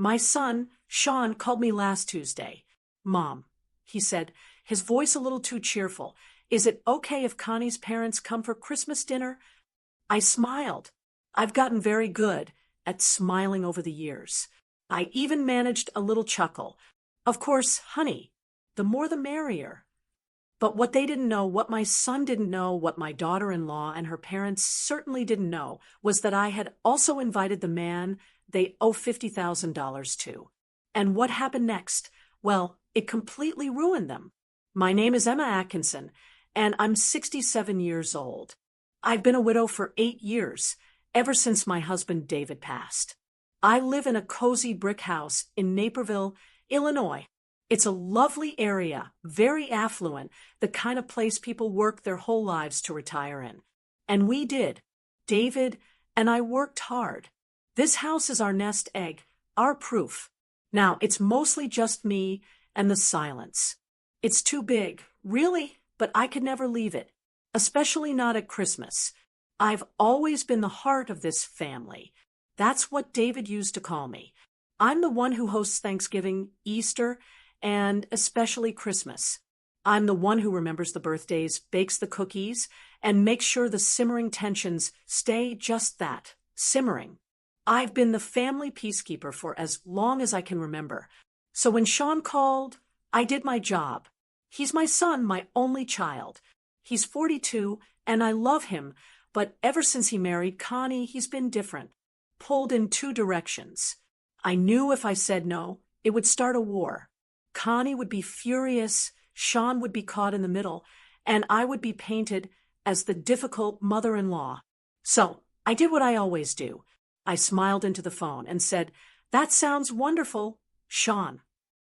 My son, Sean, called me last Tuesday. Mom, he said, his voice a little too cheerful. Is it okay if Connie's parents come for Christmas dinner? I smiled. I've gotten very good at smiling over the years. I even managed a little chuckle. Of course, honey, the more the merrier. But what they didn't know, what my son didn't know, what my daughter-in-law and her parents certainly didn't know, was that I had also invited the man they owe $50,000 to. And what happened next? Well, it completely ruined them. My name is Emma Atkinson, and I'm 67 years old. I've been a widow for 8 years, ever since my husband David passed. I live in a cozy brick house in Naperville, Illinois. It's a lovely area, very affluent, the kind of place people work their whole lives to retire in. And we did. David and I worked hard. This house is our nest egg, our proof. Now, it's mostly just me and the silence. It's too big, really, but I could never leave it, especially not at Christmas. I've always been the heart of this family. That's what David used to call me. I'm the one who hosts Thanksgiving, Easter, and especially Christmas. I'm the one who remembers the birthdays, bakes the cookies, and makes sure the simmering tensions stay just that, simmering. I've been the family peacekeeper for as long as I can remember. So when Sean called, I did my job. He's my son, my only child. He's 42, and I love him, but ever since he married Connie, he's been different, pulled in 2 directions. I knew if I said no, it would start a war. Connie would be furious, Sean would be caught in the middle, and I would be painted as the difficult mother-in-law. So I did what I always do. I smiled into the phone and said, "That sounds wonderful, Sean."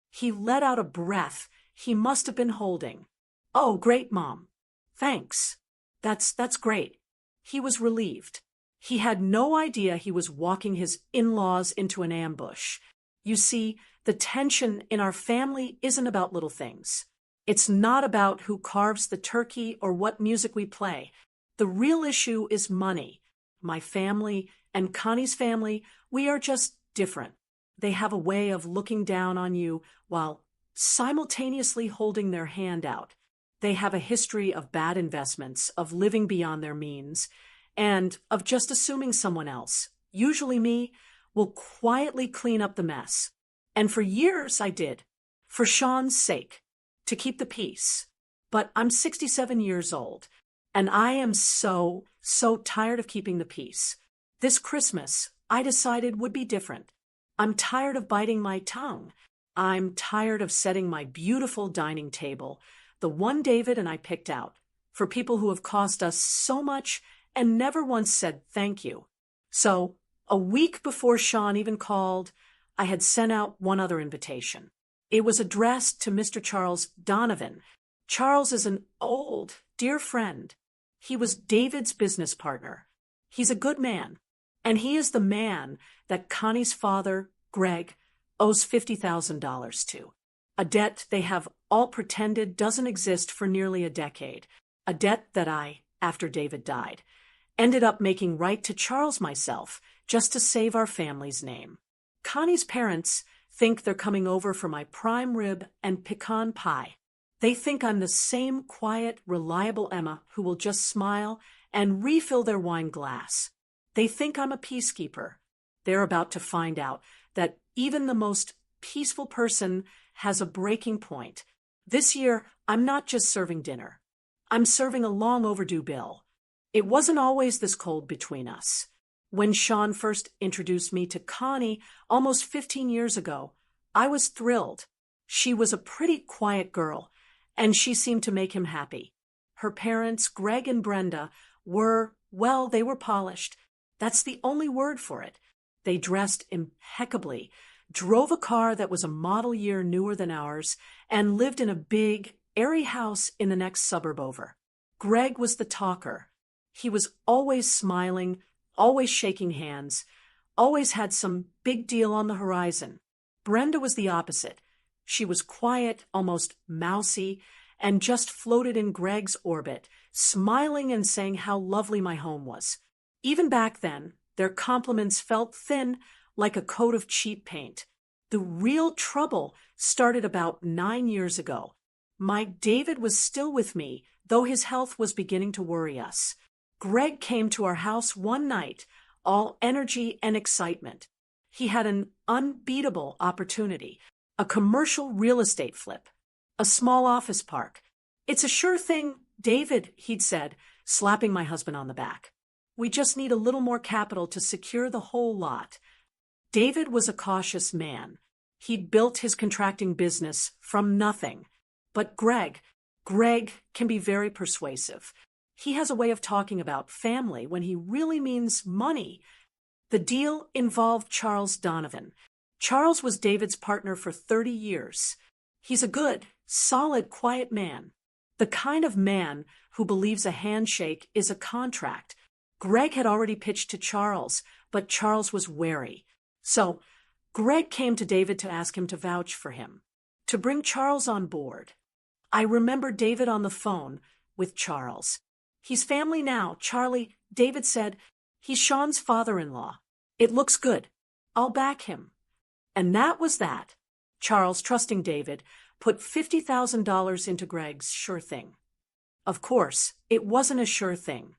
He let out a breath he must have been holding. "Oh, great, Mom. Thanks. That's great." He was relieved. He had no idea he was walking his in-laws into an ambush. You see, the tension in our family isn't about little things. It's not about who carves the turkey or what music we play. The real issue is money. My family and Connie's family, we are just different. They have a way of looking down on you while simultaneously holding their hand out. They have a history of bad investments, of living beyond their means, and of just assuming someone else, usually me, will quietly clean up the mess. And for years I did, for Sean's sake, to keep the peace. But I'm 67 years old, and I am so tired of keeping the peace. This Christmas, I decided would be different. I'm tired of biting my tongue. I'm tired of setting my beautiful dining table, the one David and I picked out, for people who have cost us so much and never once said thank you. So, a week before Sean even called, I had sent out one other invitation. It was addressed to Mr. Charles Donovan. Charles is an old, dear friend. He was David's business partner. He's a good man, and he is the man that Connie's father, Greg, owes $50,000 to. A debt they have all pretended doesn't exist for nearly a decade. A debt that I, after David died, ended up making right to Charles myself, just to save our family's name. Connie's parents think they're coming over for my prime rib and pecan pie. They think I'm the same quiet, reliable Emma who will just smile and refill their wine glass. They think I'm a peacekeeper. They're about to find out that even the most peaceful person has a breaking point. This year, I'm not just serving dinner. I'm serving a long overdue bill. It wasn't always this cold between us. When Sean first introduced me to Connie almost 15 years ago, I was thrilled. She was a pretty quiet girl, and she seemed to make him happy. Her parents, Greg and Brenda, they were polished. That's the only word for it. They dressed impeccably, drove a car that was a model year newer than ours, and lived in a big, airy house in the next suburb over. Greg was the talker. He was always smiling, always shaking hands, always had some big deal on the horizon. Brenda was the opposite. She was quiet, almost mousy, and just floated in Greg's orbit, smiling and saying how lovely my home was. Even back then, their compliments felt thin, like a coat of cheap paint. The real trouble started about 9 years ago. My David was still with me, though his health was beginning to worry us. Greg came to our house one night, all energy and excitement. He had an unbeatable opportunity, a commercial real estate flip, a small office park. "It's a sure thing, David," he'd said, slapping my husband on the back. "We just need a little more capital to secure the whole lot." David was a cautious man. He'd built his contracting business from nothing. But Greg can be very persuasive. He has a way of talking about family when he really means money. The deal involved Charles Donovan. Charles was David's partner for 30 years. He's a good, solid, quiet man. The kind of man who believes a handshake is a contract. Greg had already pitched to Charles, but Charles was wary. So Greg came to David to ask him to vouch for him, to bring Charles on board. I remember David on the phone with Charles. "He's family now, Charlie," David said. "He's Sean's father-in-law. It looks good. I'll back him." And that was that. Charles, trusting David, put $50,000 into Greg's sure thing. Of course, it wasn't a sure thing.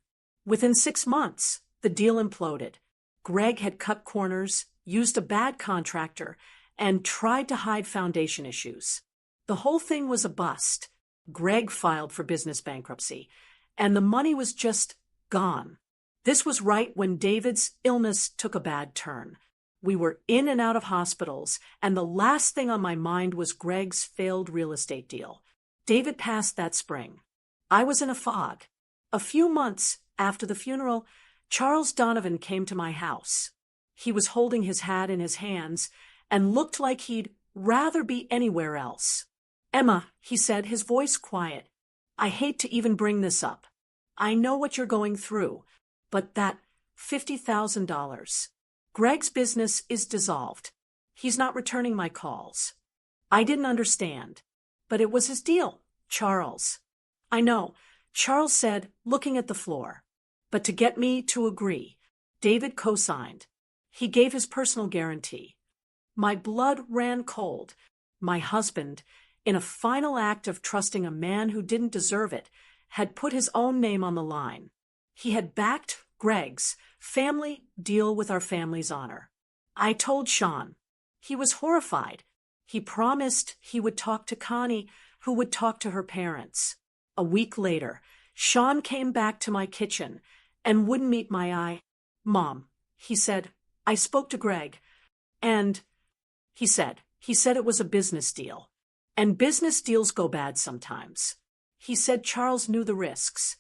Within 6 months, the deal imploded. Greg had cut corners, used a bad contractor, and tried to hide foundation issues. The whole thing was a bust. Greg filed for business bankruptcy, and the money was just gone. This was right when David's illness took a bad turn. We were in and out of hospitals, and the last thing on my mind was Greg's failed real estate deal. David passed that spring. I was in a fog. A few months after the funeral, Charles Donovan came to my house. He was holding his hat in his hands and looked like he'd rather be anywhere else. "Emma," he said, his voice quiet, "I hate to even bring this up. I know what you're going through, but that $50,000. Greg's business is dissolved. He's not returning my calls." I didn't understand, but it was his deal, Charles. "I know," Charles said, looking at the floor. But to get me to agree, David co-signed. He gave his personal guarantee. My blood ran cold. My husband, in a final act of trusting a man who didn't deserve it, had put his own name on the line. He had backed Greg's family deal with our family's honor. I told Sean. He was horrified. He promised he would talk to Connie, who would talk to her parents. A week later, Sean came back to my kitchen and wouldn't meet my eye. "Mom," he said, "I spoke to Greg, and he said it was a business deal. And business deals go bad sometimes. He said Charles knew the risks."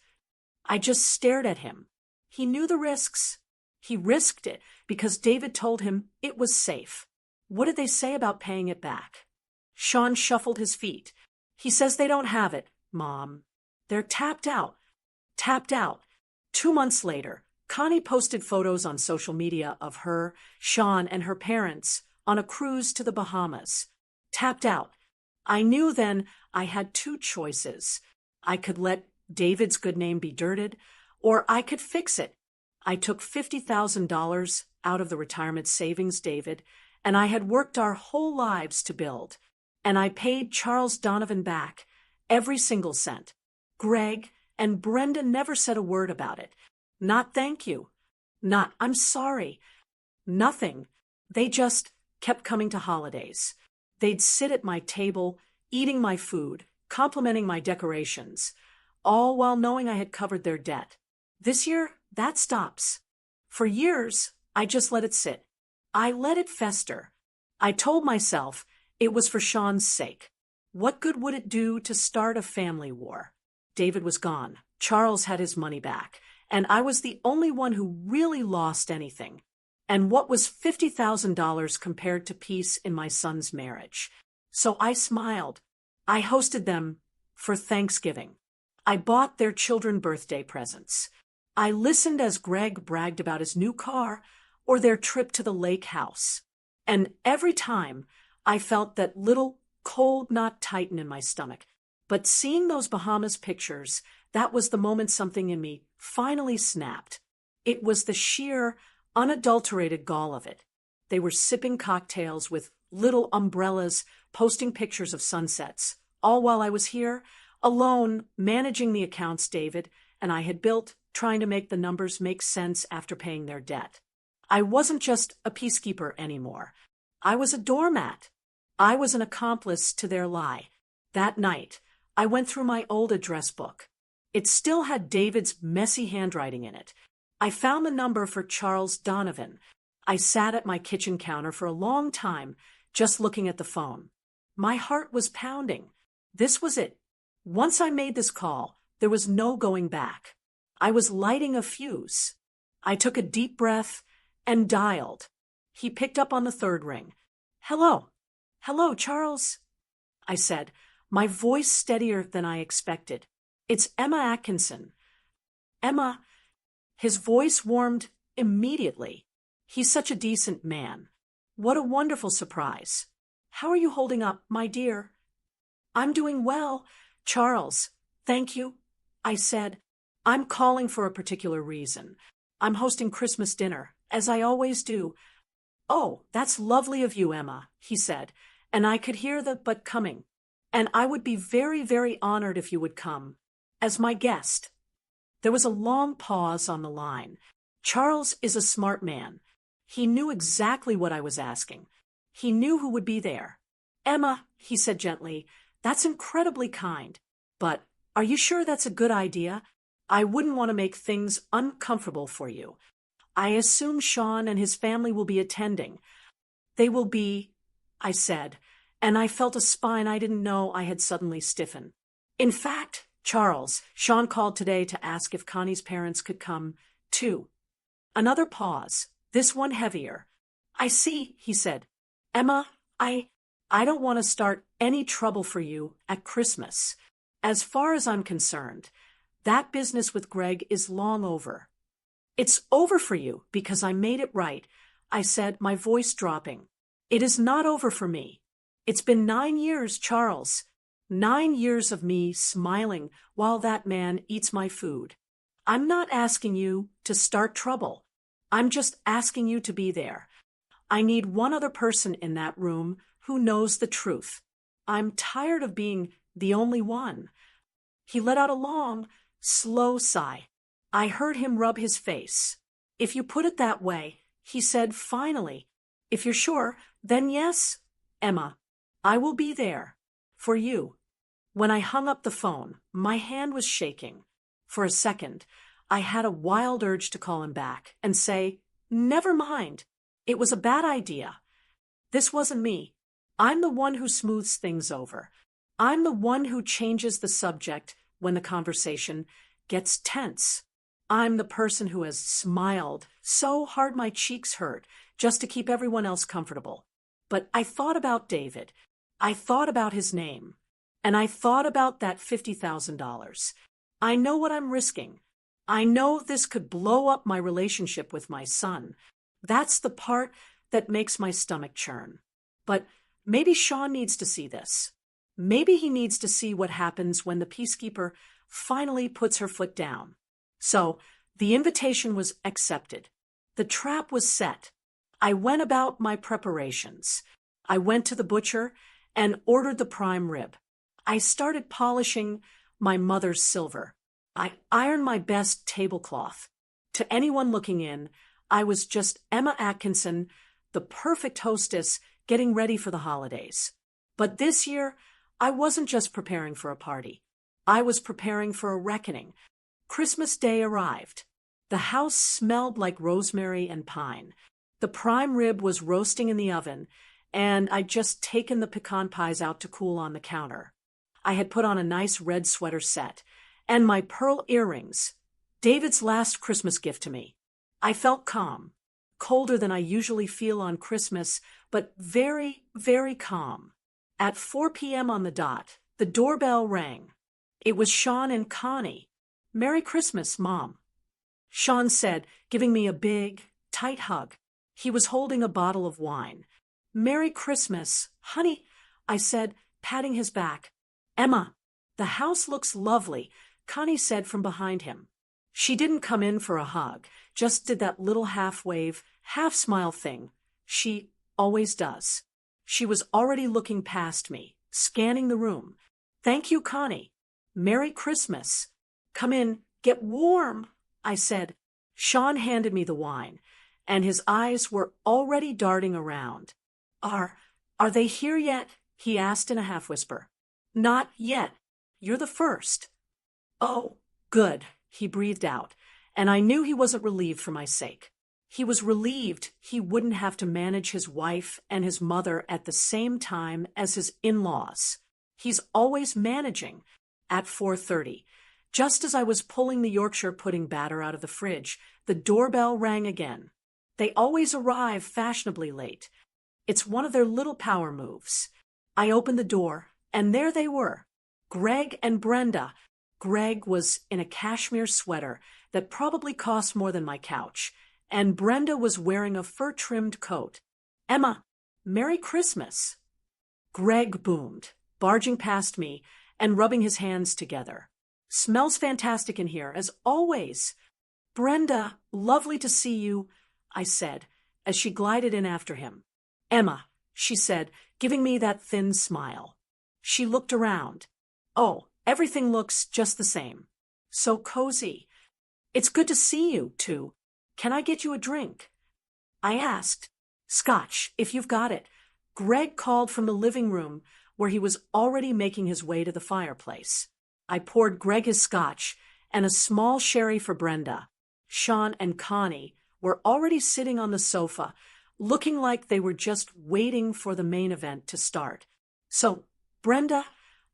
I just stared at him. He knew the risks. He risked it because David told him it was safe. What did they say about paying it back? Sean shuffled his feet. "He says they don't have it, Mom. They're tapped out." Tapped out. 2 months later, Connie posted photos on social media of her, Sean, and her parents on a cruise to the Bahamas. Tapped out. I knew then I had 2 choices. I could let David's good name be dirted, or I could fix it. I took $50,000 out of the retirement savings David and I had worked our whole lives to build, and I paid Charles Donovan back, every single cent. Greg and Brenda never said a word about it. Not thank you. Not I'm sorry. Nothing. They just kept coming to holidays. They'd sit at my table, eating my food, complimenting my decorations, all while knowing I had covered their debt. This year, that stops. For years, I just let it sit. I let it fester. I told myself it was for Sean's sake. What good would it do to start a family war? David was gone. Charles had his money back, and I was the only one who really lost anything. And what was $50,000 compared to peace in my son's marriage? So I smiled. I hosted them for Thanksgiving. I bought their children birthday presents. I listened as Greg bragged about his new car or their trip to the lake house. And every time I felt that little cold knot tighten in my stomach. But seeing those Bahamas pictures, that was the moment something in me finally snapped. It was the sheer, unadulterated gall of it. They were sipping cocktails with little umbrellas, posting pictures of sunsets, all while I was here, alone, managing the accounts David and I had built, trying to make the numbers make sense after paying their debt. I wasn't just a peacekeeper anymore. I was a doormat. I was an accomplice to their lie. That night, I went through my old address book. It still had David's messy handwriting in it. I found the number for Charles Donovan. I sat at my kitchen counter for a long time, just looking at the phone. My heart was pounding. This was it. Once I made this call, there was no going back. I was lighting a fuse. I took a deep breath and dialed. He picked up on the third ring. "Hello. Hello, Charles," I said, my voice steadier than I expected. "It's Emma Atkinson." "Emma." His voice warmed immediately. He's such a decent man. What a wonderful surprise. "How are you holding up, my dear?" "I'm doing well, Charles. Thank you," I said. "I'm calling for a particular reason. I'm hosting Christmas dinner, as I always do." "Oh, that's lovely of you, Emma," he said, and I could hear the "but" coming. "And I would be very, very honored if you would come. As my guest." There was a long pause on the line. Charles is a smart man. He knew exactly what I was asking. He knew who would be there. "Emma," he said gently, "that's incredibly kind. But are you sure that's a good idea? I wouldn't want to make things uncomfortable for you. I assume Sean and his family will be attending." "They will be," I said, and I felt a spine I didn't know I had suddenly stiffened. "In fact, Charles, Sean called today to ask if Connie's parents could come, too." Another pause, this one heavier. "I see," he said. "Emma, I don't want to start any trouble for you at Christmas. As far as I'm concerned, that business with Greg is long over." "It's over for you because I made it right," I said, my voice dropping. "It is not over for me. It's been 9 years, Charles. 9 years of me smiling while that man eats my food. I'm not asking you to start trouble. I'm just asking you to be there. I need one other person in that room who knows the truth. I'm tired of being the only one." He let out a long, slow sigh. I heard him rub his face. "If you put it that way," he said finally, "if you're sure, then yes, Emma, I will be there. For you." When I hung up the phone, my hand was shaking. For a second, I had a wild urge to call him back and say, "Never mind. It was a bad idea. This wasn't me. I'm the one who smooths things over. I'm the one who changes the subject when the conversation gets tense. I'm the person who has smiled so hard my cheeks hurt just to keep everyone else comfortable. But I thought about David. I thought about his name. And I thought about that $50,000. I know what I'm risking. I know this could blow up my relationship with my son. That's the part that makes my stomach churn. But maybe Sean needs to see this. Maybe he needs to see what happens when the peacekeeper finally puts her foot down. So the invitation was accepted. The trap was set. I went about my preparations. I went to the butcher and ordered the prime rib. I started polishing my mother's silver. I ironed my best tablecloth. To anyone looking in, I was just Emma Atkinson, the perfect hostess, getting ready for the holidays. But this year, I wasn't just preparing for a party. I was preparing for a reckoning. Christmas Day arrived. The house smelled like rosemary and pine. The prime rib was roasting in the oven, and I'd just taken the pecan pies out to cool on the counter. I had put on a nice red sweater set, and my pearl earrings, David's last Christmas gift to me. I felt calm, colder than I usually feel on Christmas, but very, very calm. At 4 p.m. on the dot, the doorbell rang. It was Sean and Connie. "Merry Christmas, Mom," Sean said, giving me a big, tight hug. He was holding a bottle of wine. "Merry Christmas, honey," I said, patting his back. "Emma, the house looks lovely," Connie said from behind him. She didn't come in for a hug, just did that little half-wave, half-smile thing she always does. She was already looking past me, scanning the room. "Thank you, Connie. Merry Christmas. Come in, get warm," I said. Sean handed me the wine, and his eyes were already darting around. Are they here yet?" he asked in a half-whisper. "Not yet. You're the first." "Oh, good," he breathed out, and I knew he wasn't relieved for my sake. He was relieved he wouldn't have to manage his wife and his mother at the same time as his in-laws. He's always managing. At 4:30, just as I was pulling the Yorkshire pudding batter out of the fridge, the doorbell rang again. They always arrive fashionably late. It's one of their little power moves. I opened the door, and there they were, Greg and Brenda. Greg was in a cashmere sweater that probably cost more than my couch, and Brenda was wearing a fur-trimmed coat. "Emma, Merry Christmas." Greg boomed, barging past me and rubbing his hands together. "Smells fantastic in here, as always." "Brenda, lovely to see you," I said, as she glided in after him. "Emma," she said, giving me that thin smile. She looked around. "Oh, everything looks just the same. So cozy. It's good to see you, too. Can I get you a drink?" I asked. "Scotch, if you've got it." Greg called from the living room, where he was already making his way to the fireplace. I poured Greg his scotch and a small sherry for Brenda. Sean and Connie were already sitting on the sofa, looking like they were just waiting for the main event to start. "So, Brenda,"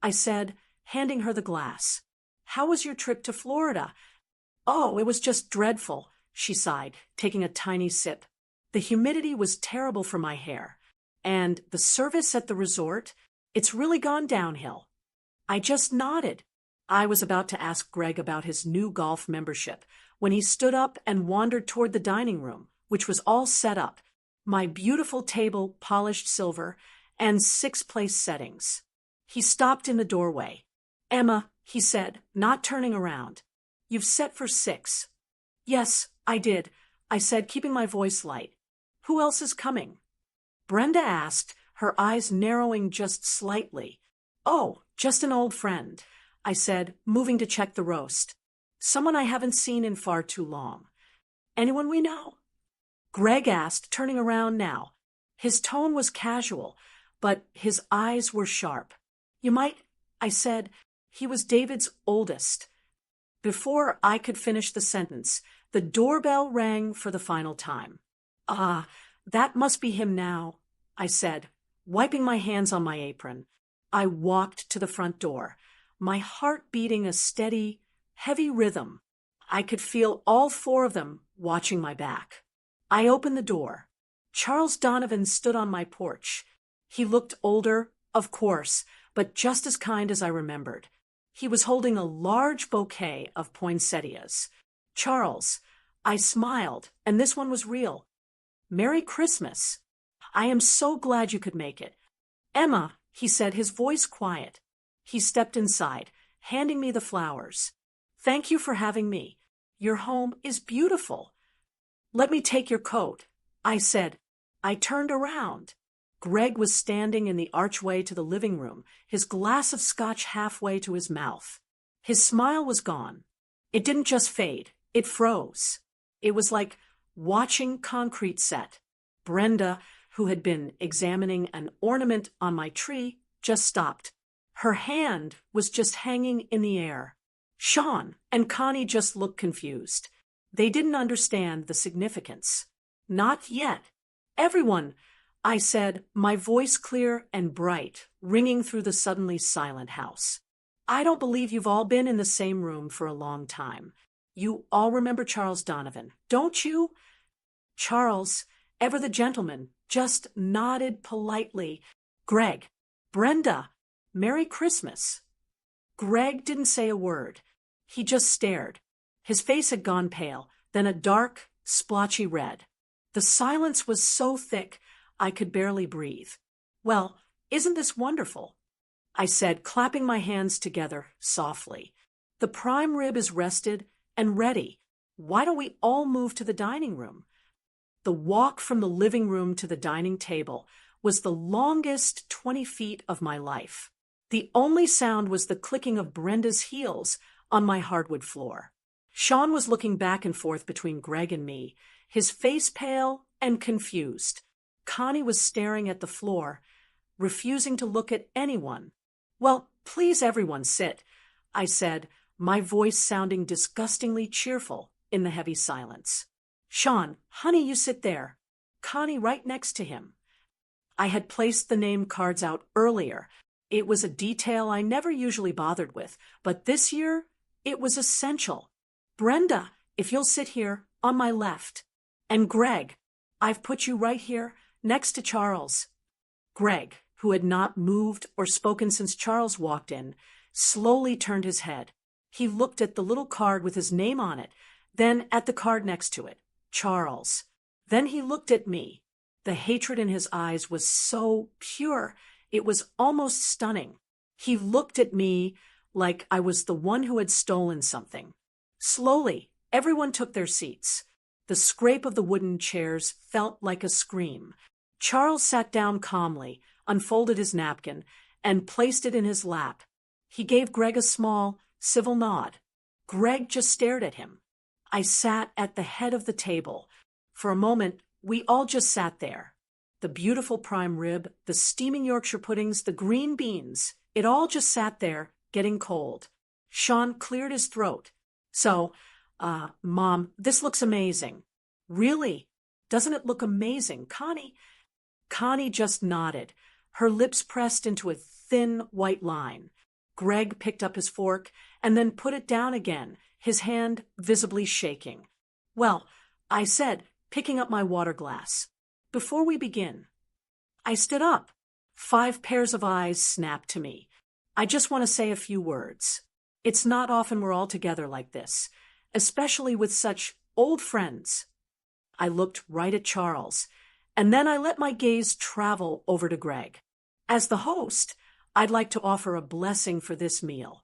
I said, handing her the glass, "how was your trip to Florida?" "Oh, it was just dreadful," she sighed, taking a tiny sip. "The humidity was terrible for my hair. And the service at the resort, it's really gone downhill." I just nodded. I was about to ask Greg about his new golf membership when he stood up and wandered toward the dining room, which was all set up, my beautiful table polished silver, and 6-place settings. He stopped in the doorway. "Emma," he said, not turning around, "you've set for 6. "Yes, I did," I said, keeping my voice light. "Who else is coming?" Brenda asked, her eyes narrowing just slightly. "Oh, just an old friend," I said, moving to check the roast. "Someone I haven't seen in far too long." "Anyone we know?" Greg asked, turning around now. His tone was casual, but his eyes were sharp. "You might," I said. "He was David's oldest." Before I could finish the sentence, the doorbell rang for the final time. "Ah, that must be him now," I said, wiping my hands on my apron. I walked to the front door, my heart beating a steady, heavy rhythm. I could feel all 4 of them watching my back. I opened the door. Charles Donovan stood on my porch. He looked older, of course, but just as kind as I remembered. He was holding a large bouquet of poinsettias. "Charles," I smiled, and this one was real. "Merry Christmas. I am so glad you could make it." "Emma," he said, his voice quiet. He stepped inside, handing me the flowers. "Thank you for having me. Your home is beautiful." "Let me take your coat," I said. I turned around. Greg was standing in the archway to the living room, his glass of scotch halfway to his mouth. His smile was gone. It didn't just fade, it froze. It was like watching concrete set. Brenda, who had been examining an ornament on my tree, just stopped. Her hand was just hanging in the air. Sean and Connie just looked confused. They didn't understand the significance. "Not yet. Everyone," I said, my voice clear and bright, ringing through the suddenly silent house. "I don't believe you've all been in the same room for a long time. You all remember Charles Donovan, don't you?" Charles, ever the gentleman, just nodded politely. "Greg, Brenda, Merry Christmas." Greg didn't say a word. He just stared. His face had gone pale, then a dark, splotchy red. The silence was so thick I could barely breathe. "Well, isn't this wonderful?" I said, clapping my hands together softly. "The prime rib is rested and ready. Why don't we all move to the dining room?" The walk from the living room to the dining table was the longest 20 feet of my life. The only sound was the clicking of Brenda's heels on my hardwood floor. Sean was looking back and forth between Greg and me, his face pale and confused. Connie was staring at the floor, refusing to look at anyone. "Well, please everyone sit," I said, my voice sounding disgustingly cheerful in the heavy silence. "Sean, honey, you sit there." Connie right next to him. I had placed the name cards out earlier. It was a detail I never usually bothered with, but this year it was essential. "Brenda, if you'll sit here, on my left. And Greg, I've put you right here, next to Charles." Greg, who had not moved or spoken since Charles walked in, slowly turned his head. He looked at the little card with his name on it, then at the card next to it, Charles. Then he looked at me. The hatred in his eyes was so pure, it was almost stunning. He looked at me like I was the one who had stolen something. Slowly, everyone took their seats. The scrape of the wooden chairs felt like a scream. Charles sat down calmly, unfolded his napkin, and placed it in his lap. He gave Greg a small, civil nod. Greg just stared at him. I sat at the head of the table. For a moment, we all just sat there. The beautiful prime rib, the steaming Yorkshire puddings, the green beans, it all just sat there, getting cold. Sean cleared his throat. "So, Mom, this looks amazing." "Really? Doesn't it look amazing, Connie?" Connie just nodded, her lips pressed into a thin white line. Greg picked up his fork and then put it down again, his hand visibly shaking. "Well," I said, picking up my water glass, "before we begin." I stood up. 5 pairs of eyes snapped to me. "I just want to say a few words. It's not often we're all together like this, especially with such old friends." I looked right at Charles, and then I let my gaze travel over to Greg. "As the host, I'd like to offer a blessing for this meal."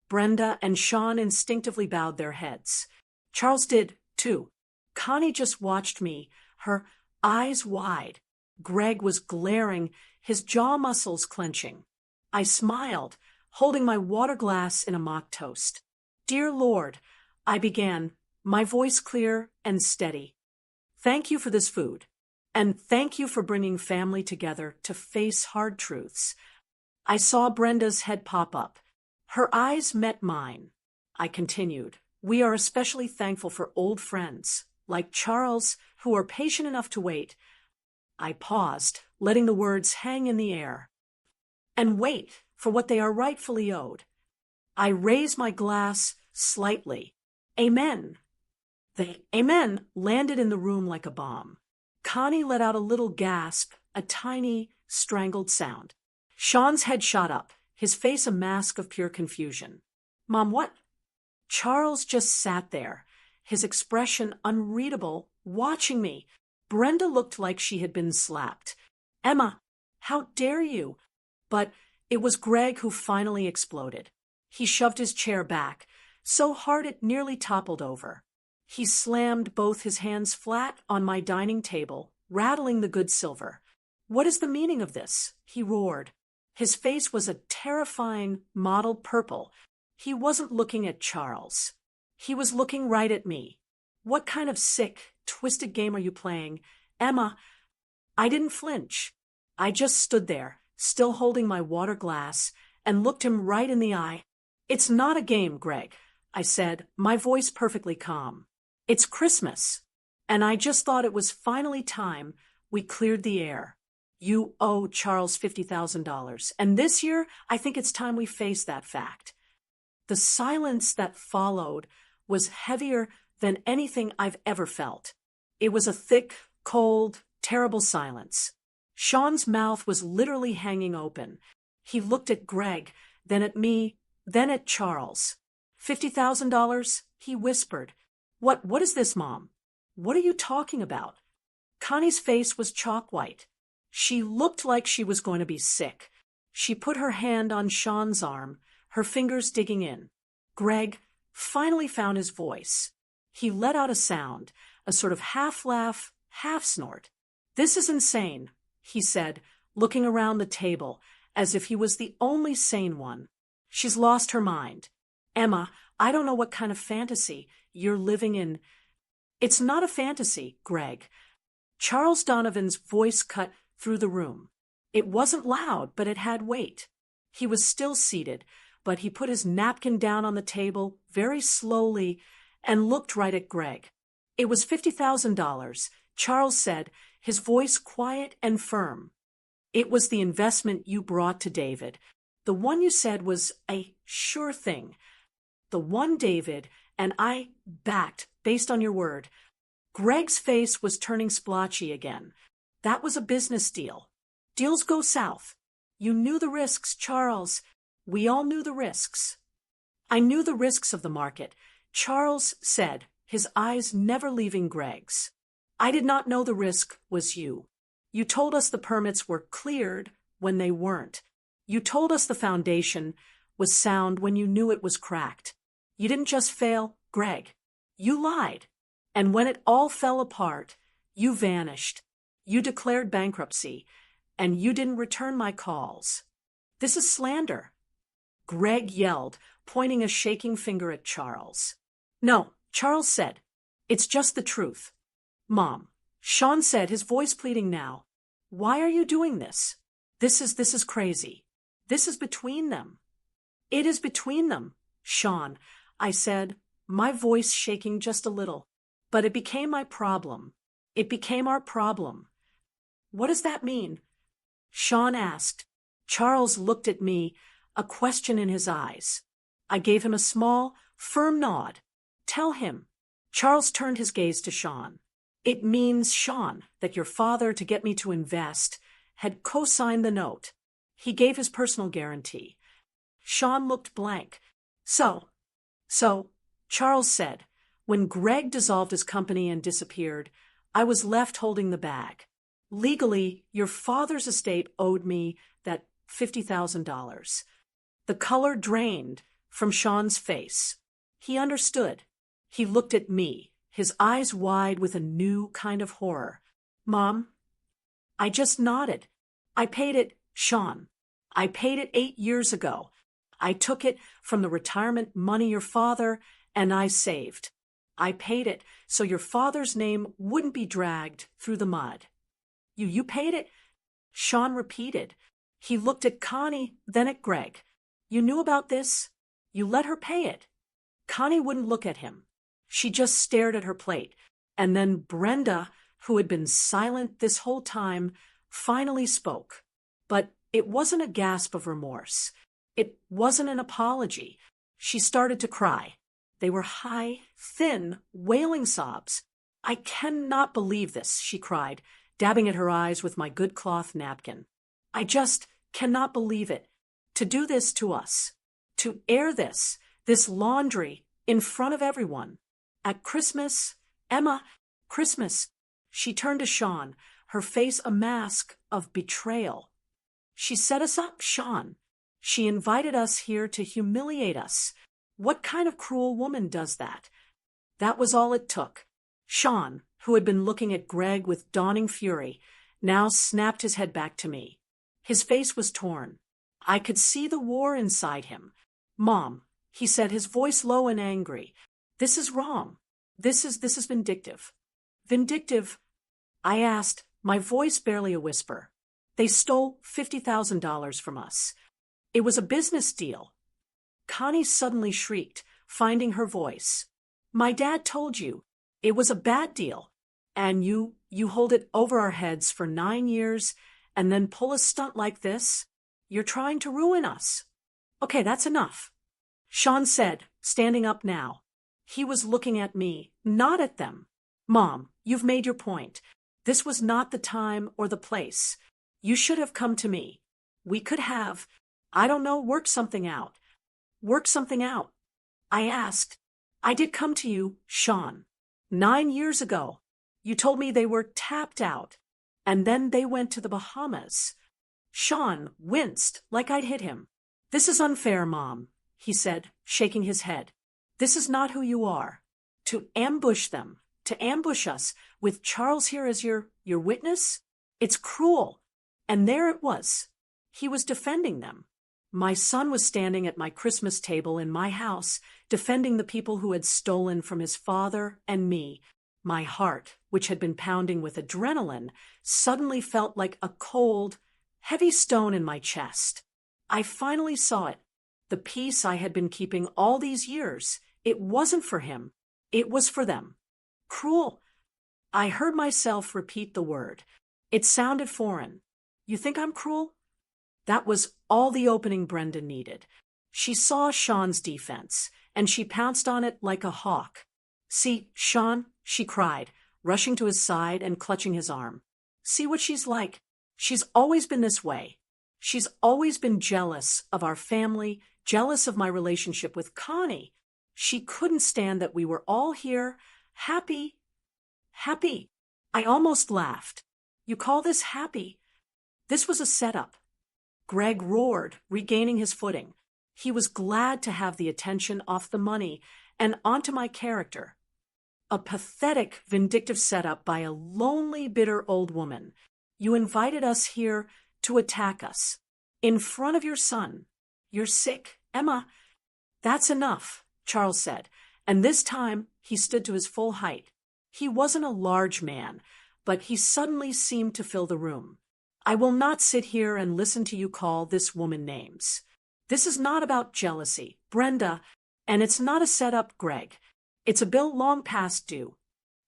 Brenda and Sean instinctively bowed their heads. Charles did, too. Connie just watched me, her eyes wide. Greg was glaring, his jaw muscles clenching. I smiled, holding my water glass in a mock toast. "Dear Lord," I began, my voice clear and steady. "Thank you for this food, and thank you for bringing family together to face hard truths." I saw Brenda's head pop up. Her eyes met mine. I continued, "We are especially thankful for old friends, like Charles, who are patient enough to wait." I paused, letting the words hang in the air. "And wait for what they are rightfully owed." I raised my glass slightly. "Amen." The amen landed in the room like a bomb. Connie let out a little gasp, a tiny, strangled sound. Sean's head shot up, his face a mask of pure confusion. "Mom, what?" Charles just sat there, his expression unreadable, watching me. Brenda looked like she had been slapped. "Emma, how dare you?" But it was Greg who finally exploded. He shoved his chair back, so hard it nearly toppled over. He slammed both his hands flat on my dining table, rattling the good silver. "What is the meaning of this?" he roared. His face was a terrifying mottled purple. He wasn't looking at Charles. He was looking right at me. "What kind of sick, twisted game are you playing, Emma?" I didn't flinch. I just stood there, still holding my water glass, and looked him right in the eye. "It's not a game, Greg," I said, my voice perfectly calm. "It's Christmas, and I just thought it was finally time we cleared the air. You owe Charles $50,000, and this year I think it's time we face that fact." The silence that followed was heavier than anything I've ever felt. It was a thick, cold, terrible silence. Sean's mouth was literally hanging open. He looked at Greg, then at me, then at Charles. $50,000? He whispered. What is this, Mom? What are you talking about?" Connie's face was chalk white. She looked like she was going to be sick. She put her hand on Sean's arm, her fingers digging in. Greg finally found his voice. He let out a sound, a sort of half laugh, half snort. "This is insane," he said, looking around the table as if he was the only sane one. She's lost her mind. Emma, I don't know what kind of fantasy you're living in. It's not a fantasy, Greg. Charles Donovan's voice cut through the room. It wasn't loud, but it had weight. He was still seated, but he put his napkin down on the table very slowly and looked right at Greg. It was $50,000, Charles said, his voice quiet and firm. It was the investment you brought to David. The one you said was a sure thing. The one David and I backed based on your word. Greg's face was turning splotchy again. That was a business deal. Deals go south. You knew the risks, Charles. We all knew the risks. I knew the risks of the market, Charles said, his eyes never leaving Greg's. I did not know the risk was you. You told us the permits were cleared when they weren't. You told us the foundation was sound when you knew it was cracked. You didn't just fail, Greg. You lied. And when it all fell apart, you vanished. You declared bankruptcy, and you didn't return my calls. This is slander. Greg yelled, pointing a shaking finger at Charles. No, Charles said. It's just the truth. Mom, Sean said, his voice pleading now. Why are you doing this? This is crazy. This is between them. It is between them, Sean, I said, my voice shaking just a little. But it became my problem. It became our problem. What does that mean? Sean asked. Charles looked at me, a question in his eyes. I gave him a small, firm nod. Tell him. Charles turned his gaze to Sean. It means, Sean, that your father, to get me to invest, had co-signed the note. He gave his personal guarantee. Sean looked blank. So, Charles said, when Greg dissolved his company and disappeared, I was left holding the bag. Legally, your father's estate owed me that $50,000. The color drained from Sean's face. He understood. He looked at me, his eyes wide with a new kind of horror. Mom? I just nodded. I paid it, Sean. I paid it 8 years ago. I took it from the retirement money your father and I saved. I paid it so your father's name wouldn't be dragged through the mud. You paid it? Sean repeated. He looked at Connie, then at Greg. You knew about this? You let her pay it. Connie wouldn't look at him. She just stared at her plate. And then Brenda, who had been silent this whole time, finally spoke. But it wasn't a gasp of remorse. It wasn't an apology. She started to cry. They were high, thin, wailing sobs. I cannot believe this, she cried, dabbing at her eyes with my good cloth napkin. I just cannot believe it. To do this to us. To air this laundry, in front of everyone. At Christmas, Emma, Christmas. She turned to Sean, her face a mask of betrayal. She set us up, Sean. She invited us here to humiliate us. What kind of cruel woman does that? That was all it took. Sean, who had been looking at Greg with dawning fury, now snapped his head back to me. His face was torn. I could see the war inside him. Mom, he said, his voice low and angry. This is wrong. This is vindictive. Vindictive? I asked, my voice barely a whisper. They stole $50,000 from us. It was a business deal. Connie suddenly shrieked, finding her voice. My dad told you. It was a bad deal. And you hold it over our heads for 9 years and then pull a stunt like this? You're trying to ruin us. Okay, that's enough. Sean said, standing up now. He was looking at me, not at them. Mom, you've made your point. This was not the time or the place. You should have come to me. We could have, I don't know, worked something out. Work something out. I asked. I did come to you, Sean. 9 years ago. You told me they were tapped out. And then they went to the Bahamas. Sean winced like I'd hit him. This is unfair, Mom, he said, shaking his head. This is not who you are. To ambush them, to ambush us, with Charles here as your witness? It's cruel. And there it was. He was defending them. My son was standing at my Christmas table in my house, defending the people who had stolen from his father and me. My heart, which had been pounding with adrenaline, suddenly felt like a cold, heavy stone in my chest. I finally saw it. The peace I had been keeping all these years. It wasn't for him. It was for them. Cruel. I heard myself repeat the word. It sounded foreign. You think I'm cruel? That was all the opening Brenda needed. She saw Sean's defense, and she pounced on it like a hawk. See, Sean, she cried, rushing to his side and clutching his arm. See what she's like. She's always been this way. She's always been jealous of our family, jealous of my relationship with Connie. She couldn't stand that we were all here, happy. Happy. I almost laughed. You call this happy? This was a setup. Greg roared, regaining his footing. He was glad to have the attention off the money and onto my character. A pathetic, vindictive setup by a lonely, bitter old woman. You invited us here to attack us. In front of your son. You're sick, Emma. That's enough, Charles said, and this time he stood to his full height. He wasn't a large man, but he suddenly seemed to fill the room. I will not sit here and listen to you call this woman names. This is not about jealousy, Brenda, and it's not a setup, Greg. It's a bill long past due.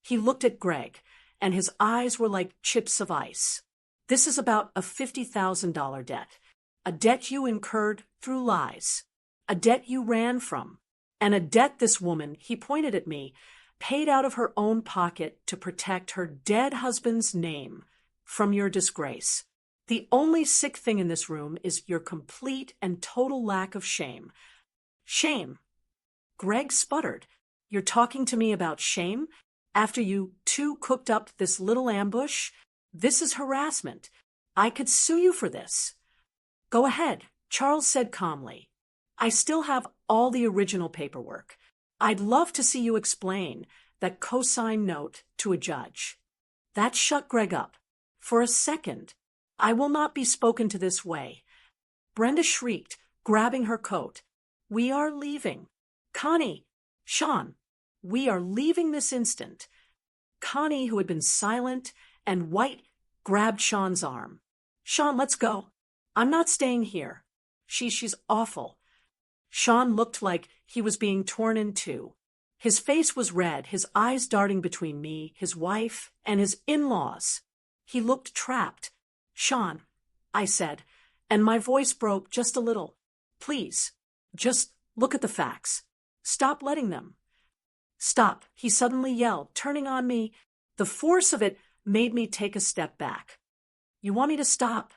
He looked at Greg, and his eyes were like chips of ice. This is about a $50,000 debt. A debt you incurred through lies. A debt you ran from. And a debt this woman, he pointed at me, paid out of her own pocket to protect her dead husband's name from your disgrace. The only sick thing in this room is your complete and total lack of shame. Shame. Greg sputtered. You're talking to me about shame? After you two cooked up this little ambush? This is harassment. I could sue you for this. Go ahead, Charles said calmly. I still have all the original paperwork. I'd love to see you explain that cosign note to a judge. That shut Greg up. For a second, I will not be spoken to this way. Brenda shrieked, grabbing her coat. We are leaving. Connie, Sean, we are leaving this instant. Connie, who had been silent and white, grabbed Sean's arm. Sean, let's go. I'm not staying here. She's awful. Sean looked like he was being torn in two. His face was red, his eyes darting between me, his wife, and his in-laws. He looked trapped. Sean, I said, and my voice broke just a little. Please, just look at the facts. Stop letting them. Stop, he suddenly yelled, turning on me. The force of it made me take a step back. You want me to stop?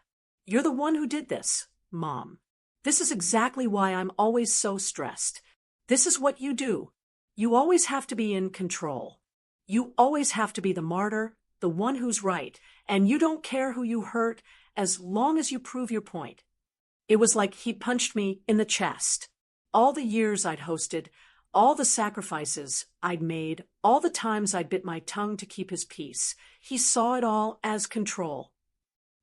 You're the one who did this, Mom. This is exactly why I'm always so stressed. This is what you do. You always have to be in control. You always have to be the martyr, the one who's right, and you don't care who you hurt as long as you prove your point. It was like he punched me in the chest. All the years I'd hosted, all the sacrifices I'd made, all the times I'd bit my tongue to keep his peace, he saw it all as control.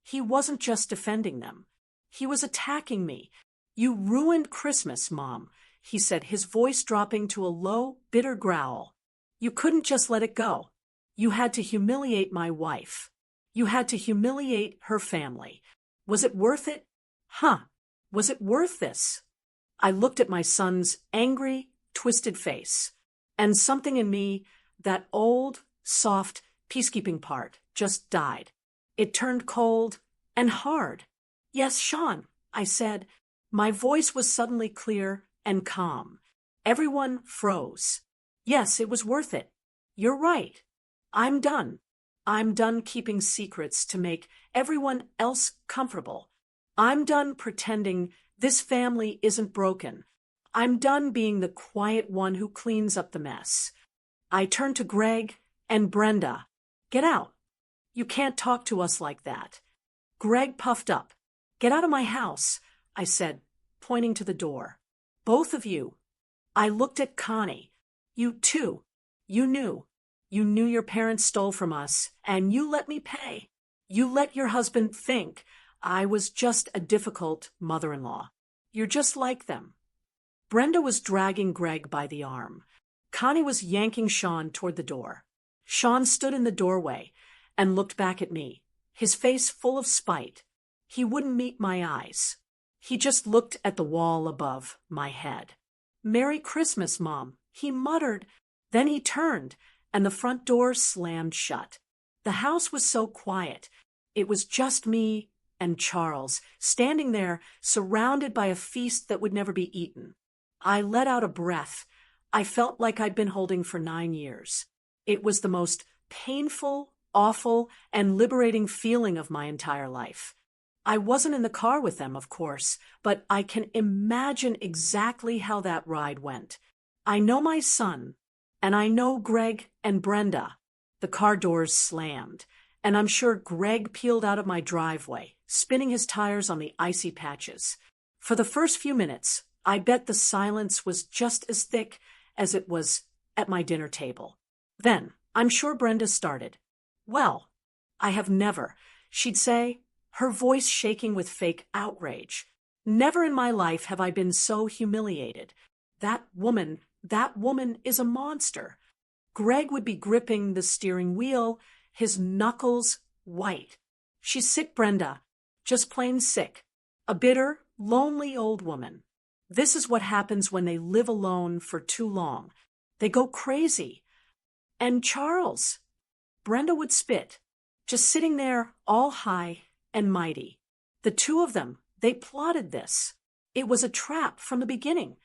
He wasn't just defending them. He was attacking me. You ruined Christmas, Mom, he said, his voice dropping to a low, bitter growl. You couldn't just let it go. You had to humiliate my wife. You had to humiliate her family. Was it worth it? Was it worth this? I looked at my son's angry, twisted face, and something in me, that old, soft, peacekeeping part, just died. It turned cold and hard. Yes, Sean, I said. My voice was suddenly clear and calm. Everyone froze. Yes, it was worth it. You're right. I'm done. I'm done keeping secrets to make everyone else comfortable. I'm done pretending this family isn't broken. I'm done being the quiet one who cleans up the mess. I turned to Greg and Brenda. Get out. You can't talk to us like that. Greg puffed up. Get out of my house, I said, pointing to the door. Both of you. I looked at Connie. You too. You knew. You knew your parents stole from us, and you let me pay. You let your husband think I was just a difficult mother-in-law. You're just like them. Brenda was dragging Greg by the arm. Connie was yanking Sean toward the door. Sean stood in the doorway and looked back at me, his face full of spite. He wouldn't meet my eyes. He just looked at the wall above my head. "Merry Christmas, Mom," he muttered. Then he turned, and the front door slammed shut. The house was so quiet. It was just me and Charles, standing there, surrounded by a feast that would never be eaten. I let out a breath I felt like I'd been holding for 9 years. It was the most painful, awful, and liberating feeling of my entire life. I wasn't in the car with them, of course, but I can imagine exactly how that ride went. I know my son, and I know Greg and Brenda. The car doors slammed, and I'm sure Greg peeled out of my driveway, spinning his tires on the icy patches. For the first few minutes, I bet the silence was just as thick as it was at my dinner table. Then, I'm sure Brenda started. "Well, I have never," she'd say, her voice shaking with fake outrage. "Never in my life have I been so humiliated. That woman is a monster." Greg would be gripping the steering wheel, his knuckles white. "She's sick, Brenda. Just plain sick. A bitter, lonely old woman. This is what happens when they live alone for too long. They go crazy. And Charles," Brenda would spit, "just sitting there all high and mighty. The two of them, they plotted this. It was a trap from the beginning."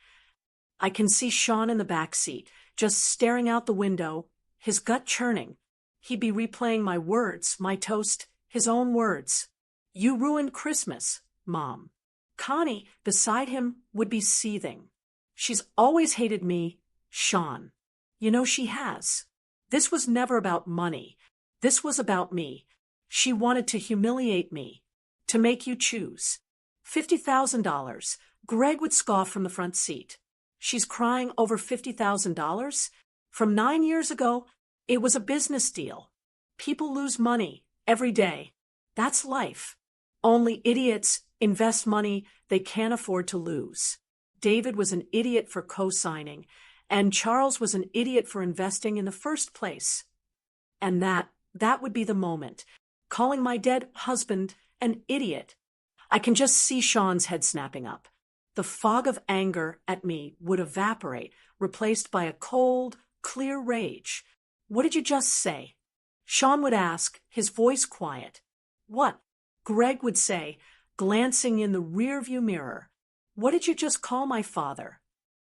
I can see Sean in the back seat, just staring out the window, his gut churning. He'd be replaying my words, my toast, his own words. "You ruined Christmas, Mom." Connie, beside him, would be seething. "She's always hated me, Sean. You know she has. This was never about money. This was about me. She wanted to humiliate me, to make you choose. $50,000. Greg would scoff from the front seat. "She's crying over $50,000? From 9 years ago, it was a business deal. People lose money every day. That's life. Only idiots invest money they can't afford to lose. David was an idiot for co-signing, and Charles was an idiot for investing in the first place." And that would be the moment, calling my dead husband an idiot. I can just see Sean's head snapping up. The fog of anger at me would evaporate, replaced by a cold, clear rage. "What did you just say?" Sean would ask, his voice quiet. "What?" Greg would say, glancing in the rearview mirror. "What did you just call my father?"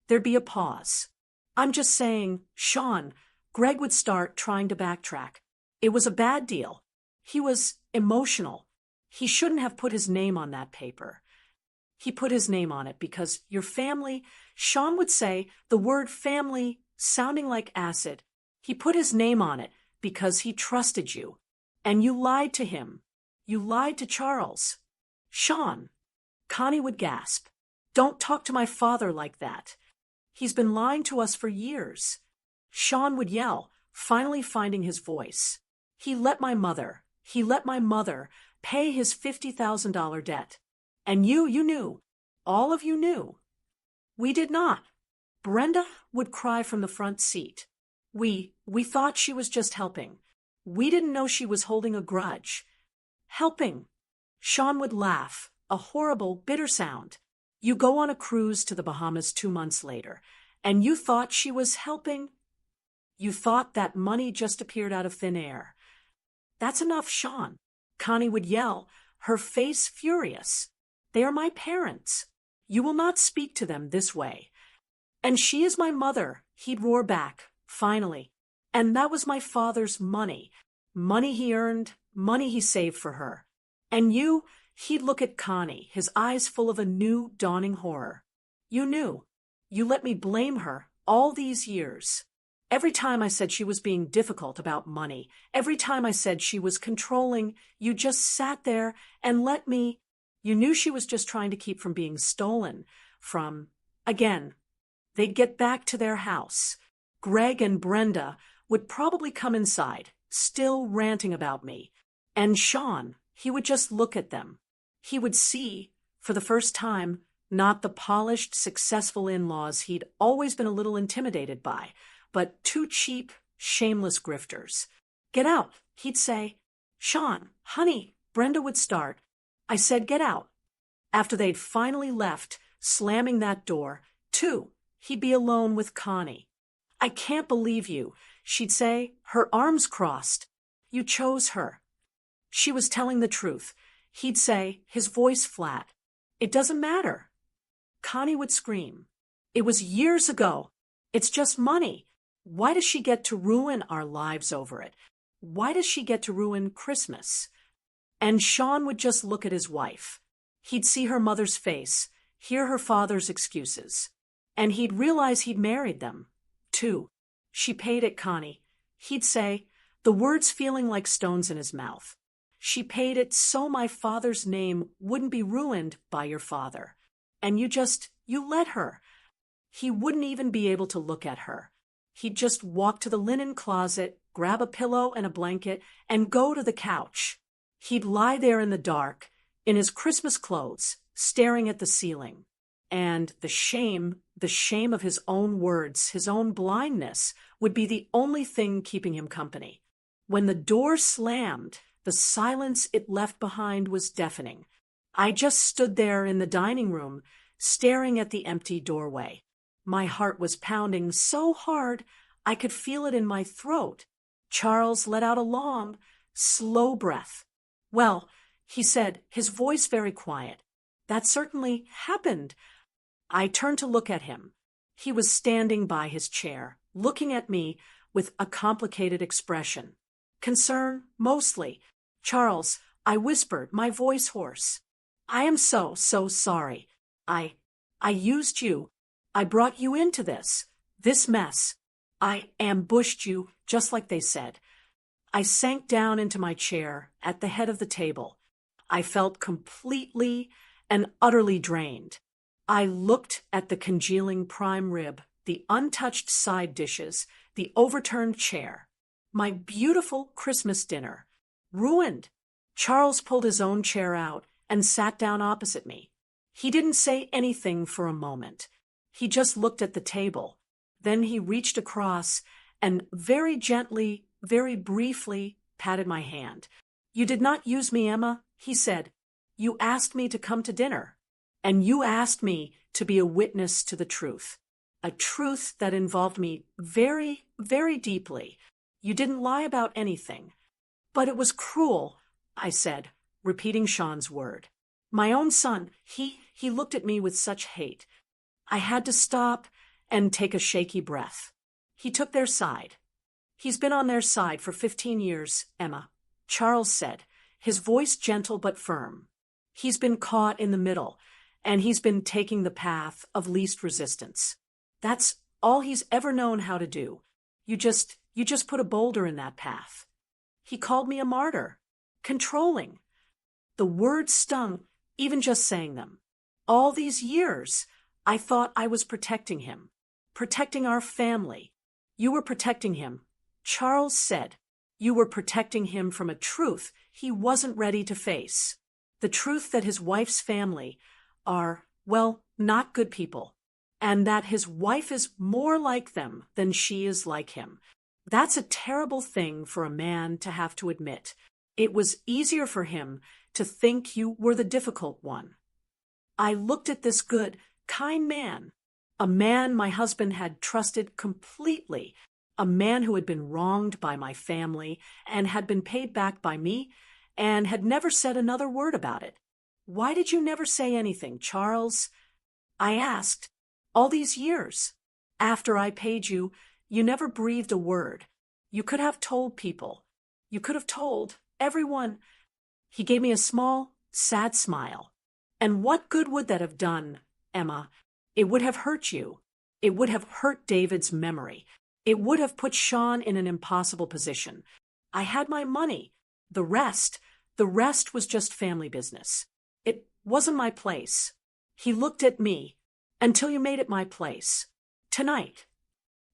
There'd be a pause. "I'm just saying, Sean," Greg would start trying to backtrack. "It was a bad deal. He was emotional. He shouldn't have put his name on that paper. He put his name on it because your family," Sean would say, the word family sounding like acid. "He put his name on it because he trusted you. And you lied to him. You lied to Charles." "Sean," Connie would gasp, "don't talk to my father like that. He's been lying to us for years." Sean would yell, finally finding his voice. He let my mother pay his $50,000 debt. And you knew. All of you knew. "We did not." Brenda would cry from the front seat. We thought she was just helping. We didn't know she was holding a grudge." "Helping." Sean would laugh, a horrible, bitter sound. "You go on a cruise to the Bahamas 2 months later, and you thought she was helping? You thought that money just appeared out of thin air." "That's enough, Sean," Connie would yell, her face furious. "They are my parents. You will not speak to them this way." "And she is my mother," he'd roar back, finally. "And that was my father's money. Money he earned, money he saved for her. And you," he'd look at Connie, his eyes full of a new, dawning horror. "You knew. You let me blame her all these years. Every time I said she was being difficult about money, every time I said she was controlling, you just sat there and let me. You knew she was just trying to keep from being stolen from, again. They'd get back to their house. Greg and Brenda would probably come inside, still ranting about me. And Sean, he would just look at them. He would see, for the first time, not the polished, successful in-laws he'd always been a little intimidated by, but two cheap, shameless grifters. "Get out," he'd say. "Sean, honey," Brenda would start. I said, "Get out." After they'd finally left, slamming that door, too, he'd be alone with Connie. "I can't believe you," she'd say, her arms crossed. "You chose her." She was telling the truth. He'd say, his voice flat, "It doesn't matter." Connie would scream, "It was years ago. It's just money. Why does she get to ruin our lives over it? Why does she get to ruin Christmas?" And Sean would just look at his wife. He'd see her mother's face, hear her father's excuses. And he'd realize he'd married them, too. "She paid it, Connie," he'd say, the words feeling like stones in his mouth. "She paid it so my father's name wouldn't be ruined by your father. And you let her." He wouldn't even be able to look at her. He'd just walk to the linen closet, grab a pillow and a blanket, and go to the couch. He'd lie there in the dark, in his Christmas clothes, staring at the ceiling. And the shame of his own words, his own blindness, would be the only thing keeping him company. When the door slammed, the silence it left behind was deafening. I just stood there in the dining room, staring at the empty doorway. My heart was pounding so hard I could feel it in my throat. Charles let out a long, slow breath. "Well," he said, his voice very quiet, "that certainly happened." I turned to look at him. He was standing by his chair, looking at me with a complicated expression. Concern, mostly. "Charles," I whispered, my voice hoarse, "I am so sorry. I used you. I brought you into this mess. I ambushed you, just like they said." I sank down into my chair at the head of the table. I felt completely and utterly drained. I looked at the congealing prime rib, the untouched side dishes, the overturned chair. My beautiful Christmas dinner. Ruined. Charles pulled his own chair out and sat down opposite me. He didn't say anything for a moment. He just looked at the table. Then he reached across and very gently, very briefly patted my hand. "You did not use me, Emma," he said. "You asked me to come to dinner. And you asked me to be a witness to the truth. A truth that involved me very, very deeply. You didn't lie about anything." "But it was cruel," I said, repeating Sean's word. "My own son, he looked at me with such hate." I had to stop and take a shaky breath. He took their side. "He's been on their side for 15 years, Emma," Charles said, his voice gentle but firm. "He's been caught in the middle, and he's been taking the path of least resistance. That's all he's ever known how to do. You just put a boulder in that path." He called me a martyr. Controlling. The words stung, even just saying them. All these years, I thought I was protecting him, protecting our family. "You were protecting him," Charles said. "You were protecting him from a truth he wasn't ready to face. The truth that his wife's family are, well, not good people, and that his wife is more like them than she is like him. That's a terrible thing for a man to have to admit. It was easier for him to think you were the difficult one." I looked at this good, kind man, a man my husband had trusted completely, a man who had been wronged by my family and had been paid back by me and had never said another word about it. "Why did you never say anything, Charles?" I asked. "All these years. After I paid you, you never breathed a word. You could have told people. You could have told everyone." He gave me a small, sad smile. "And what good would that have done, Emma? It would have hurt you. It would have hurt David's memory. It would have put Sean in an impossible position. I had my money. The rest was just family business. It wasn't my place." He looked at me. "Until you made it my place. Tonight."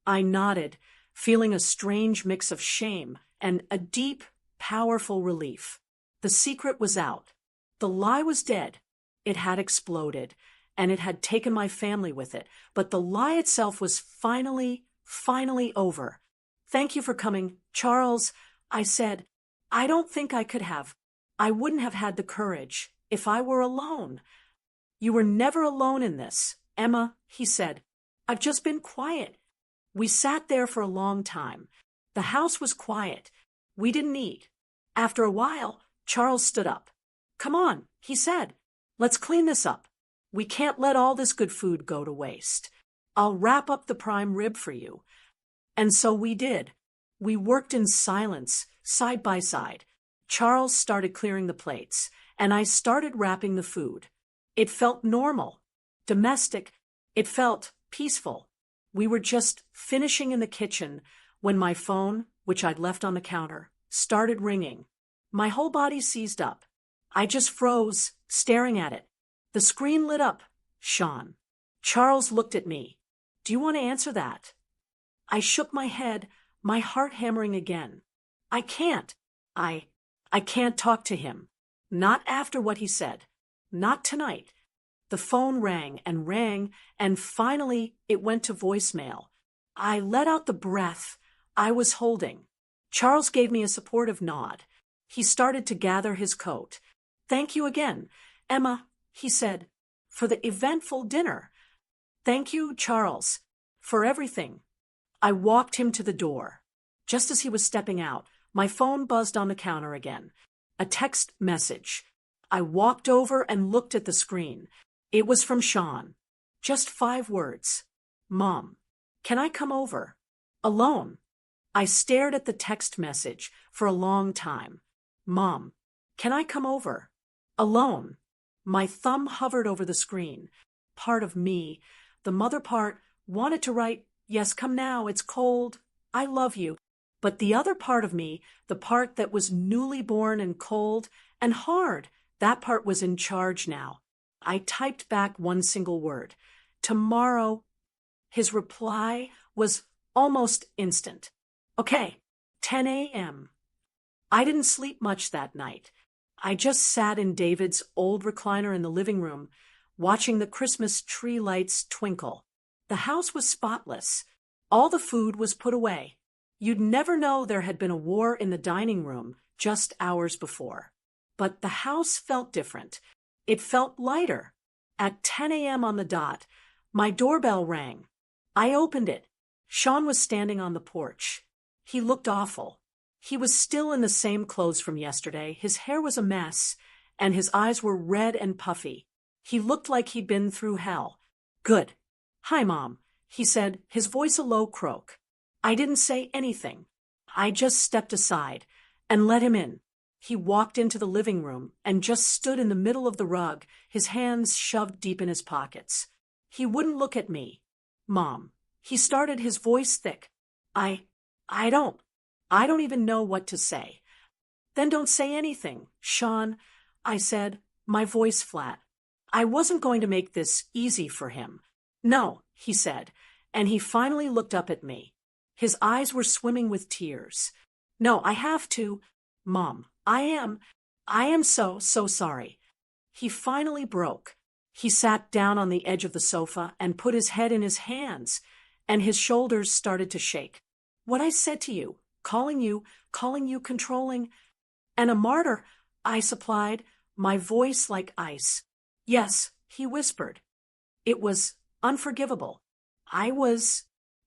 I nodded, feeling a strange mix of shame and a deep, powerful relief. The secret was out. The lie was dead. It had exploded, and it had taken my family with it, but the lie itself was finally over. "Thank you for coming, Charles," I said. "I don't think I could have. I wouldn't have had the courage if I were alone." "You were never alone in this, Emma," he said. "I've just been quiet." We sat there for a long time. The house was quiet. We didn't eat. After a while, Charles stood up. "Come on," he said. "Let's clean this up. We can't let all this good food go to waste. I'll wrap up the prime rib for you." And so we did. We worked in silence, side by side. Charles started clearing the plates, and I started wrapping the food. It felt normal, domestic. It felt peaceful. We were just finishing in the kitchen when my phone, which I'd left on the counter, started ringing. My whole body seized up. I just froze, staring at it. The screen lit up. "Sean." Charles looked at me. "Do you want to answer that?" I shook my head, my heart hammering again. "I can't. I can't talk to him. Not after what he said. Not tonight." The phone rang, and finally it went to voicemail. I let out the breath I was holding. Charles gave me a supportive nod. He started to gather his coat. "Thank you again, Emma," he said, "for the eventful dinner. Thank you, Charles, for everything." I walked him to the door. Just as he was stepping out, my phone buzzed on the counter again. A text message. I walked over and looked at the screen. It was from Sean. Just 5 words. "Mom, can I come over? Alone?" I stared at the text message for a long time. "Mom, can I come over? Alone?" My thumb hovered over the screen. Part of me, the mother part, wanted to write, "Yes, come now, it's cold. I love you." But the other part of me, the part that was newly born and cold and hard, that part was in charge now. I typed back one single word. "Tomorrow." His reply was almost instant. "Okay, 10 a.m. I didn't sleep much that night. I just sat in David's old recliner in the living room, watching the Christmas tree lights twinkle. The house was spotless. All the food was put away. You'd never know there had been a war in the dining room just hours before. But the house felt different. It felt lighter. At 10 a.m. on the dot, my doorbell rang. I opened it. Sean was standing on the porch. He looked awful. He was still in the same clothes from yesterday. His hair was a mess, and his eyes were red and puffy. He looked like he'd been through hell. "Good. Hi, Mom," he said, his voice a low croak. I didn't say anything. I just stepped aside and let him in. He walked into the living room and just stood in the middle of the rug, his hands shoved deep in his pockets. He wouldn't look at me. "Mom," he started, his voice thick. I don't even know what to say." "Then don't say anything, Sean," I said, my voice flat. I wasn't going to make this easy for him. "No," he said, and he finally looked up at me. His eyes were swimming with tears. "No, I have to. Mom, I am so sorry." He finally broke. He sat down on the edge of the sofa and put his head in his hands, and his shoulders started to shake. "What I said to you, calling you controlling." "And a martyr," I supplied, my voice like ice. "Yes," he whispered. "It was unforgivable.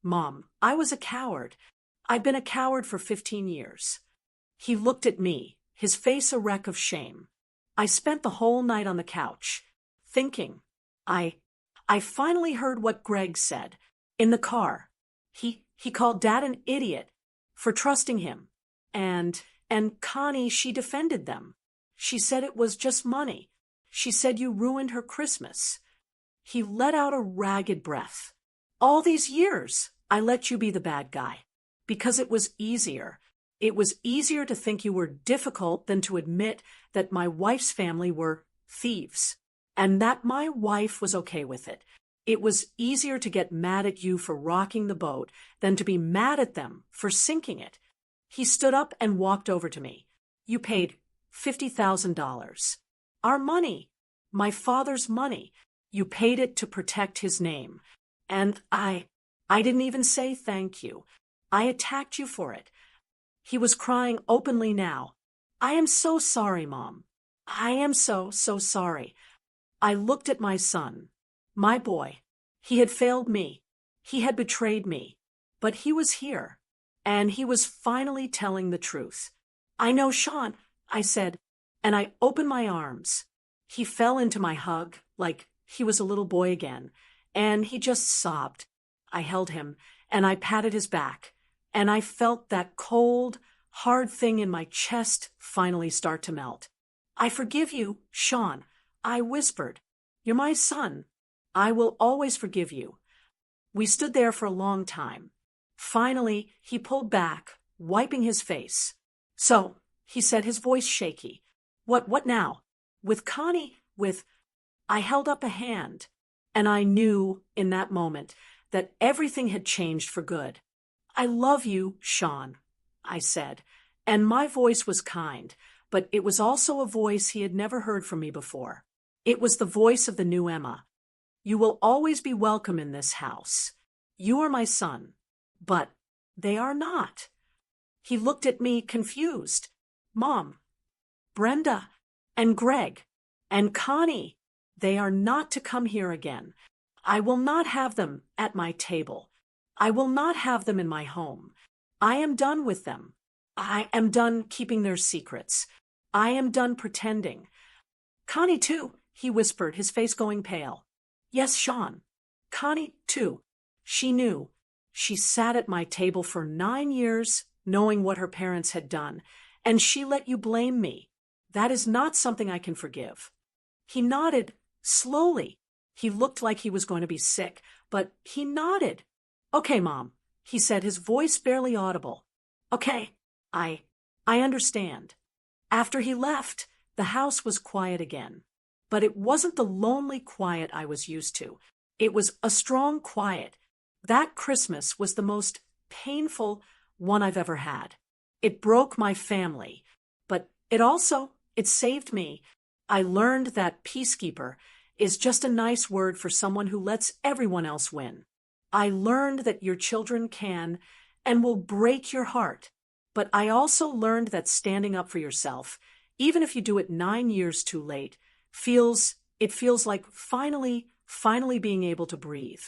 Mom, I was a coward. I've been a coward for 15 years. He looked at me, his face a wreck of shame. I spent the whole night on the couch, thinking. I finally heard what Greg said, in the car. He called Dad an idiot for trusting him. And Connie, she defended them. She said it was just money. She said you ruined her Christmas. He let out a ragged breath. "All these years, I let you be the bad guy. Because it was easier. It was easier to think you were difficult than to admit that my wife's family were thieves. And that my wife was okay with it. It was easier to get mad at you for rocking the boat than to be mad at them for sinking it." He stood up and walked over to me. "You paid $50,000. Our money. My father's money. You paid it to protect his name. And I didn't even say thank you. I attacked you for it. He was crying openly now. I am so sorry, Mom. I am so sorry. I looked at my son. My boy. He had failed me. He had betrayed me. But he was here. And he was finally telling the truth. I know, Sean, I said, and I opened my arms. He fell into my hug like he was a little boy again, and he just sobbed. I held him, and I patted his back, and I felt that cold, hard thing in my chest finally start to melt. I forgive you, Sean, I whispered. You're my son. I will always forgive you. We stood there for a long time. Finally, he pulled back, wiping his face. So, he said, his voice shaky. What now? With Connie? I held up a hand, and I knew in that moment that everything had changed for good. I love you, Sean, I said, and my voice was kind, but it was also a voice he had never heard from me before. It was the voice of the new Emma. You will always be welcome in this house. You are my son. But they are not. He looked at me confused. Mom, Brenda, and Greg, and Connie, they are not to come here again. I will not have them at my table. I will not have them in my home. I am done with them. I am done keeping their secrets. I am done pretending. Connie, too, he whispered, his face going pale. Yes, Sean. Connie, too. She knew. She sat at my table for 9 years, knowing what her parents had done, and she let you blame me. That is not something I can forgive. He nodded, slowly. He looked like he was going to be sick, but he nodded. Okay, Mom, he said, his voice barely audible. Okay, I understand. After he left, the house was quiet again. But it wasn't the lonely quiet I was used to. It was a strong quiet. That Christmas was the most painful one I've ever had. It broke my family, but it saved me. I learned that peacekeeper is just a nice word for someone who lets everyone else win. I learned that your children can and will break your heart, but I also learned that standing up for yourself, even if you do it 9 years too late, feels like finally being able to breathe.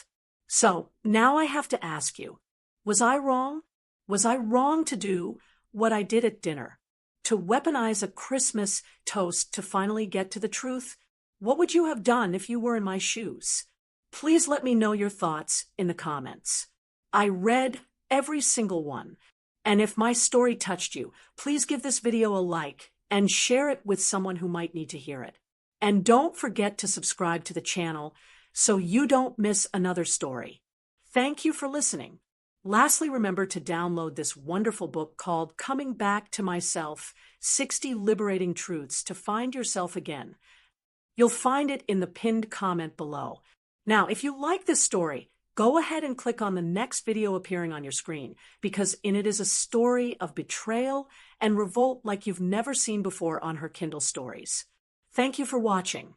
So now I have to ask you, was I wrong? Was I wrong to do what I did at dinner? To weaponize a Christmas toast to finally get to the truth? What would you have done if you were in my shoes? Please let me know your thoughts in the comments. I read every single one. And if my story touched you, please give this video a like and share it with someone who might need to hear it. And don't forget to subscribe to the channel so you don't miss another story. Thank you for listening. Lastly, remember to download this wonderful book called Coming Back to Myself, 60 Liberating Truths to Find Yourself Again. You'll find it in the pinned comment below. Now, if you like this story, go ahead and click on the next video appearing on your screen, because in it is a story of betrayal and revolt like you've never seen before on Her Kindle Stories. Thank you for watching.